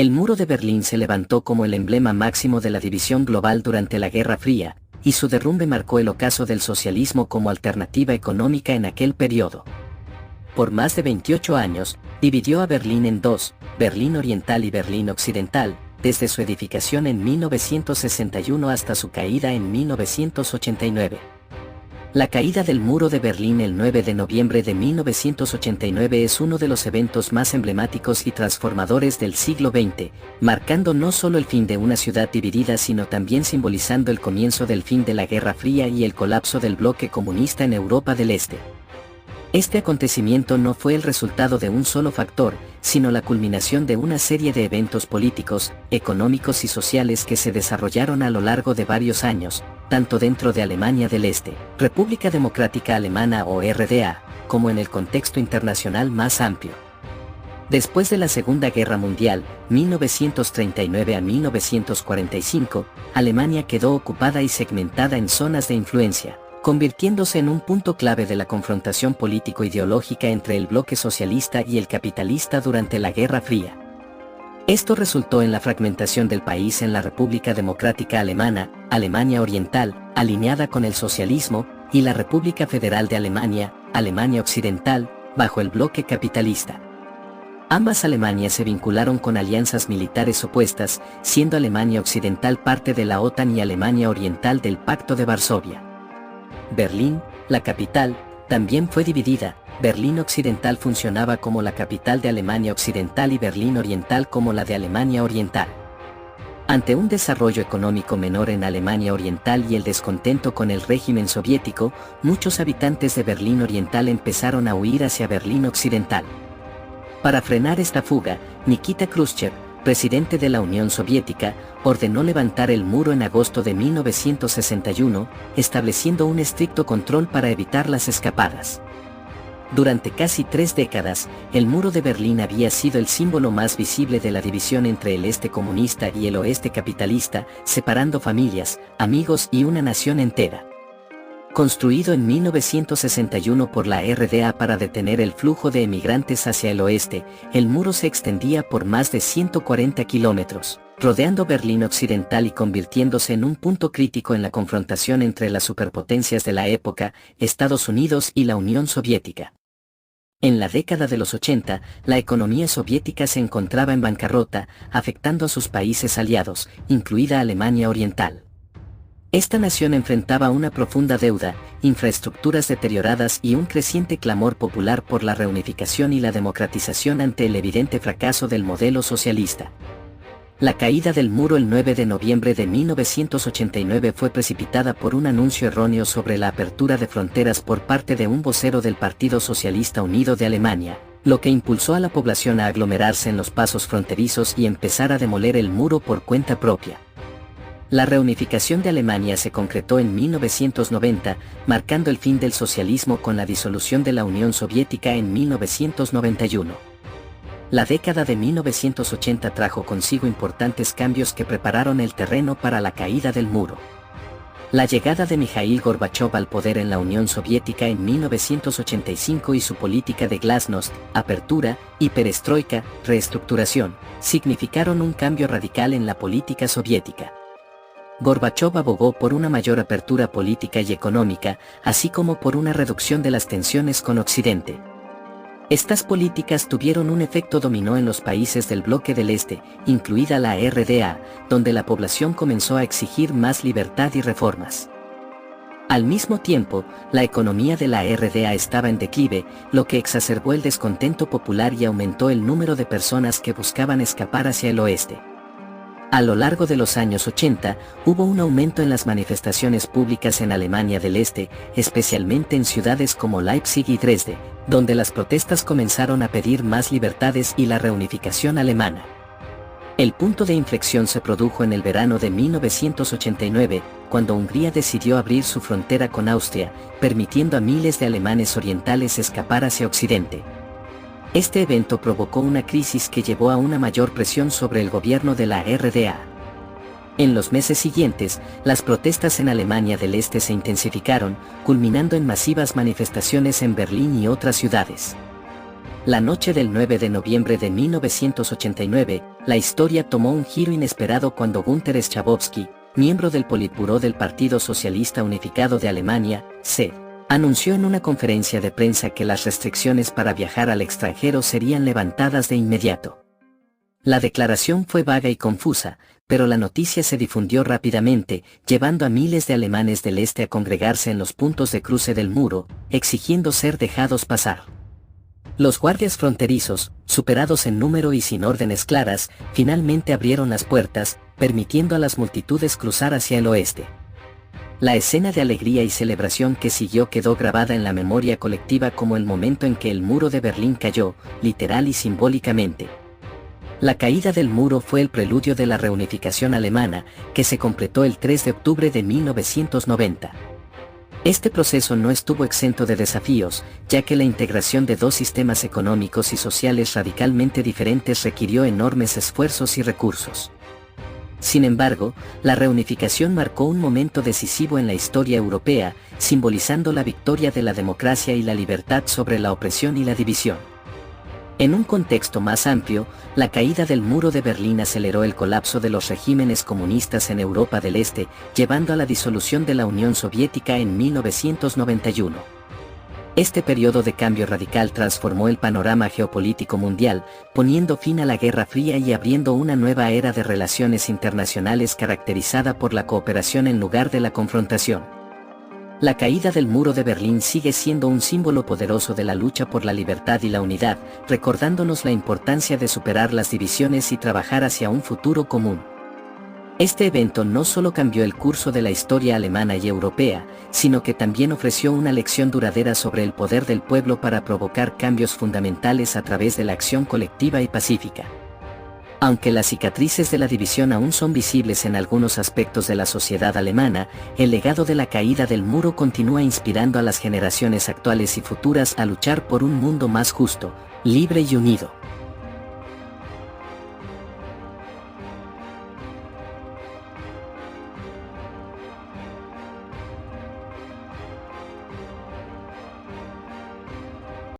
El muro de Berlín se levantó como el emblema máximo de la división global durante la Guerra Fría, y su derrumbe marcó el ocaso del socialismo como alternativa económica en aquel periodo. Por más de 28 años, dividió a Berlín en dos, Berlín Oriental y Berlín Occidental, desde su edificación en 1961 hasta su caída en 1989. La caída del muro de Berlín el 9 de noviembre de 1989 es uno de los eventos más emblemáticos y transformadores del siglo XX, marcando no solo el fin de una ciudad dividida sino también simbolizando el comienzo del fin de la Guerra Fría y el colapso del bloque comunista en Europa del Este. Este acontecimiento no fue el resultado de un solo factor, sino la culminación de una serie de eventos políticos, económicos y sociales que se desarrollaron a lo largo de varios años, tanto dentro de Alemania del Este, República Democrática Alemana o RDA, como en el contexto internacional más amplio. Después de la Segunda Guerra Mundial, 1939 a 1945, Alemania quedó ocupada y segmentada en zonas de influencia, convirtiéndose en un punto clave de la confrontación político-ideológica entre el bloque socialista y el capitalista durante la Guerra Fría. Esto resultó en la fragmentación del país en la República Democrática Alemana, Alemania Oriental, alineada con el socialismo, y la República Federal de Alemania, Alemania Occidental, bajo el bloque capitalista. Ambas Alemanias se vincularon con alianzas militares opuestas, siendo Alemania Occidental parte de la OTAN y Alemania Oriental del Pacto de Varsovia. Berlín, la capital, también fue dividida. Berlín Occidental funcionaba como la capital de Alemania Occidental y Berlín Oriental como la de Alemania Oriental. Ante un desarrollo económico menor en Alemania Oriental y el descontento con el régimen soviético, muchos habitantes de Berlín Oriental empezaron a huir hacia Berlín Occidental. Para frenar esta fuga, Nikita Khrushchev, presidente de la Unión Soviética, ordenó levantar el muro en agosto de 1961, estableciendo un estricto control para evitar las escapadas. Durante casi 3 décadas, el muro de Berlín había sido el símbolo más visible de la división entre el este comunista y el oeste capitalista, separando familias, amigos y una nación entera. Construido en 1961 por la RDA para detener el flujo de emigrantes hacia el oeste, el muro se extendía por más de 140 kilómetros, rodeando Berlín Occidental y convirtiéndose en un punto crítico en la confrontación entre las superpotencias de la época, Estados Unidos y la Unión Soviética. En la década de los 80, la economía soviética se encontraba en bancarrota, afectando a sus países aliados, incluida Alemania Oriental. Esta nación enfrentaba una profunda deuda, infraestructuras deterioradas y un creciente clamor popular por la reunificación y la democratización ante el evidente fracaso del modelo socialista. La caída del muro el 9 de noviembre de 1989 fue precipitada por un anuncio erróneo sobre la apertura de fronteras por parte de un vocero del Partido Socialista Unido de Alemania, lo que impulsó a la población a aglomerarse en los pasos fronterizos y empezar a demoler el muro por cuenta propia. La reunificación de Alemania se concretó en 1990, marcando el fin del socialismo con la disolución de la Unión Soviética en 1991. La década de 1980 trajo consigo importantes cambios que prepararon el terreno para la caída del muro. La llegada de Mikhail Gorbachev al poder en la Unión Soviética en 1985 y su política de glasnost, apertura, y perestroika, reestructuración, significaron un cambio radical en la política soviética. Gorbachev abogó por una mayor apertura política y económica, así como por una reducción de las tensiones con Occidente. Estas políticas tuvieron un efecto dominó en los países del bloque del Este, incluida la RDA, donde la población comenzó a exigir más libertad y reformas. Al mismo tiempo, la economía de la RDA estaba en declive, lo que exacerbó el descontento popular y aumentó el número de personas que buscaban escapar hacia el oeste. A lo largo de los años 80, hubo un aumento en las manifestaciones públicas en Alemania del Este, especialmente en ciudades como Leipzig y Dresde, donde las protestas comenzaron a pedir más libertades y la reunificación alemana. El punto de inflexión se produjo en el verano de 1989, cuando Hungría decidió abrir su frontera con Austria, permitiendo a miles de alemanes orientales escapar hacia Occidente. Este evento provocó una crisis que llevó a una mayor presión sobre el gobierno de la RDA. En los meses siguientes, las protestas en Alemania del Este se intensificaron, culminando en masivas manifestaciones en Berlín y otras ciudades. La noche del 9 de noviembre de 1989, la historia tomó un giro inesperado cuando Günter Schabowski, miembro del Politburó del Partido Socialista Unificado de Alemania, SED, anunció en una conferencia de prensa que las restricciones para viajar al extranjero serían levantadas de inmediato. La declaración fue vaga y confusa, pero la noticia se difundió rápidamente, llevando a miles de alemanes del este a congregarse en los puntos de cruce del muro, exigiendo ser dejados pasar. Los guardias fronterizos, superados en número y sin órdenes claras, finalmente abrieron las puertas, permitiendo a las multitudes cruzar hacia el oeste. La escena de alegría y celebración que siguió quedó grabada en la memoria colectiva como el momento en que el muro de Berlín cayó, literal y simbólicamente. La caída del muro fue el preludio de la reunificación alemana, que se completó el 3 de octubre de 1990. Este proceso no estuvo exento de desafíos, ya que la integración de dos sistemas económicos y sociales radicalmente diferentes requirió enormes esfuerzos y recursos. Sin embargo, la reunificación marcó un momento decisivo en la historia europea, simbolizando la victoria de la democracia y la libertad sobre la opresión y la división. En un contexto más amplio, la caída del muro de Berlín aceleró el colapso de los regímenes comunistas en Europa del Este, llevando a la disolución de la Unión Soviética en 1991. Este periodo de cambio radical transformó el panorama geopolítico mundial, poniendo fin a la Guerra Fría y abriendo una nueva era de relaciones internacionales caracterizada por la cooperación en lugar de la confrontación. La caída del muro de Berlín sigue siendo un símbolo poderoso de la lucha por la libertad y la unidad, recordándonos la importancia de superar las divisiones y trabajar hacia un futuro común. Este evento no solo cambió el curso de la historia alemana y europea, sino que también ofreció una lección duradera sobre el poder del pueblo para provocar cambios fundamentales a través de la acción colectiva y pacífica. Aunque las cicatrices de la división aún son visibles en algunos aspectos de la sociedad alemana, el legado de la caída del muro continúa inspirando a las generaciones actuales y futuras a luchar por un mundo más justo, libre y unido.